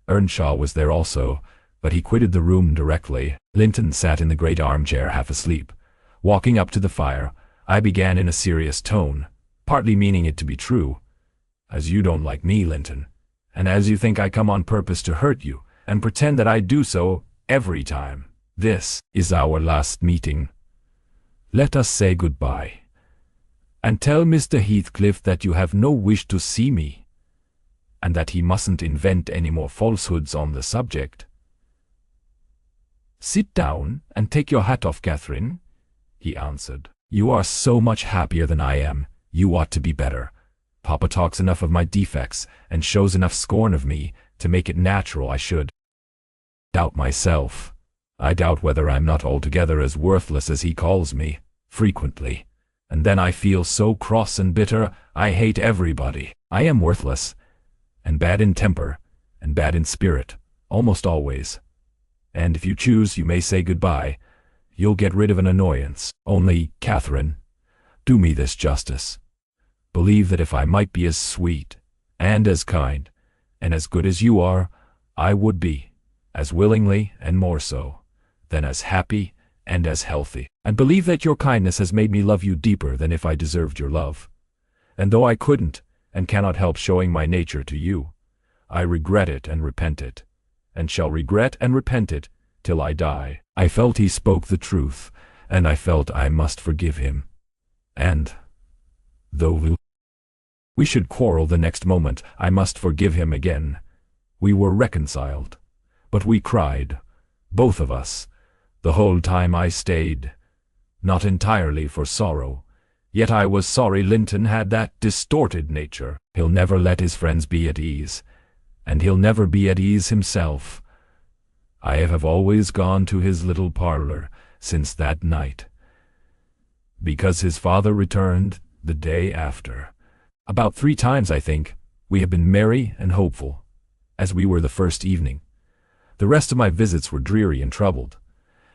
[SPEAKER 1] Earnshaw was there also, but he quitted the room directly. Linton sat in the great armchair half asleep. Walking up to the fire, I began in a serious tone, partly meaning it to be true. "As you don't like me, Linton, and as you think I come on purpose to hurt you, and pretend that I do so every time, this is our last meeting. Let us say goodbye, and tell Mr. Heathcliff that you have no wish to see me, and that he mustn't invent any more falsehoods on the subject. Sit down and take your hat off, Catherine," he answered. "You are so much happier than I am, you ought to be better. Papa talks enough of my defects and shows enough scorn of me to make it natural I should doubt myself. I doubt whether I'm not altogether as worthless as he calls me, frequently, and then I feel so cross and bitter I hate everybody. I am worthless, and bad in temper, and bad in spirit, almost always. And if you choose, you may say goodbye. You'll get rid of an annoyance. Only, Catherine, do me this justice. Believe that if I might be as sweet, and as kind, and as good as you are, I would be, as willingly and more so, than as happy and as healthy. And believe that your kindness has made me love you deeper than if I deserved your love. And though I couldn't and cannot help showing my nature to you, I regret it and repent it, and shall regret and repent it till I die." I felt he spoke the truth, and I felt I must forgive him. And, though we should quarrel the next moment, I must forgive him again. We were reconciled, but we cried, both of us, the whole time I stayed. Not entirely for sorrow, yet I was sorry Linton had that distorted nature. He'll never let his friends be at ease, and he'll never be at ease himself. I have always gone to his little parlor since that night, because his father returned the day after. About 3 times, I think, we have been merry and hopeful, as we were the first evening. The rest of my visits were dreary and troubled,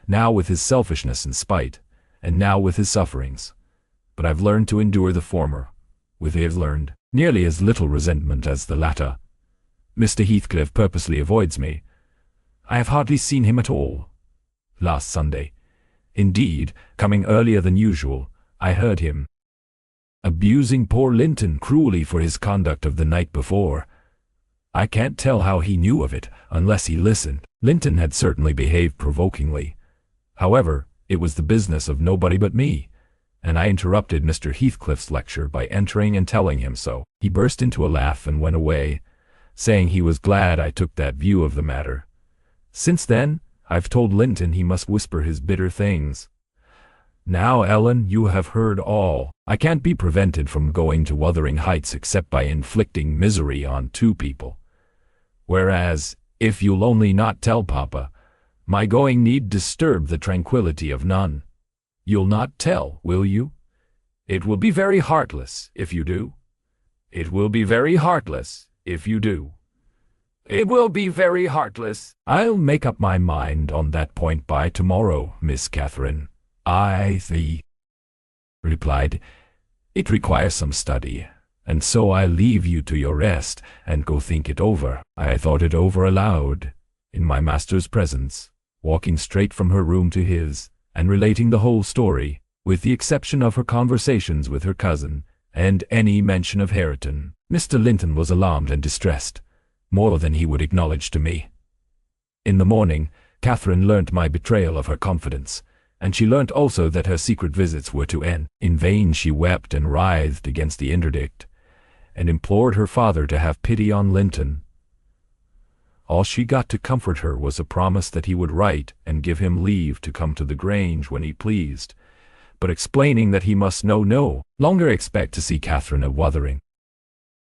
[SPEAKER 1] now with his selfishness and spite, and now with his sufferings. But I've learned to endure the former, with he has learned nearly as little resentment as the latter. Mr. Heathcliff purposely avoids me. I have hardly seen him at all. Last Sunday, indeed, coming earlier than usual, I heard him abusing poor Linton cruelly for his conduct of the night before. I can't tell how he knew of it, unless he listened. Linton had certainly behaved provokingly. However, it was the business of nobody but me, and I interrupted Mr. Heathcliff's lecture by entering and telling him so. He burst into a laugh and went away, saying he was glad I took that view of the matter. Since then, I've told Linton he must whisper his bitter things. Now, Ellen, you have heard all. I can't be prevented from going to Wuthering Heights except by inflicting misery on 2 people. Whereas, if you'll only not tell Papa, my going need disturb the tranquillity of none. You'll not tell, will you? It will be very heartless if you do. It will be very heartless if you do. It will be very heartless. I'll make up my mind on that point by tomorrow, Miss Catherine. I replied. It requires some study, and so I leave you to your rest and go think it over. I thought it over aloud, in my master's presence, walking straight from her room to his, and relating the whole story, with the exception of her conversations with her cousin, and any mention of Hareton. Mr. Linton was alarmed and distressed, more than he would acknowledge to me. In the morning, Catherine learnt my betrayal of her confidence, and she learnt also that her secret visits were to end. In vain she wept and writhed against the interdict, and implored her father to have pity on Linton. All she got to comfort her was a promise that he would write and give him leave to come to the Grange when he pleased, but explaining that he must no longer expect to see Catherine at Wuthering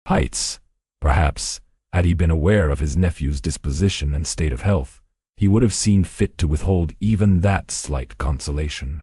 [SPEAKER 1] Heights. Perhaps, had he been aware of his nephew's disposition and state of health, he would have seen fit to withhold even that slight consolation.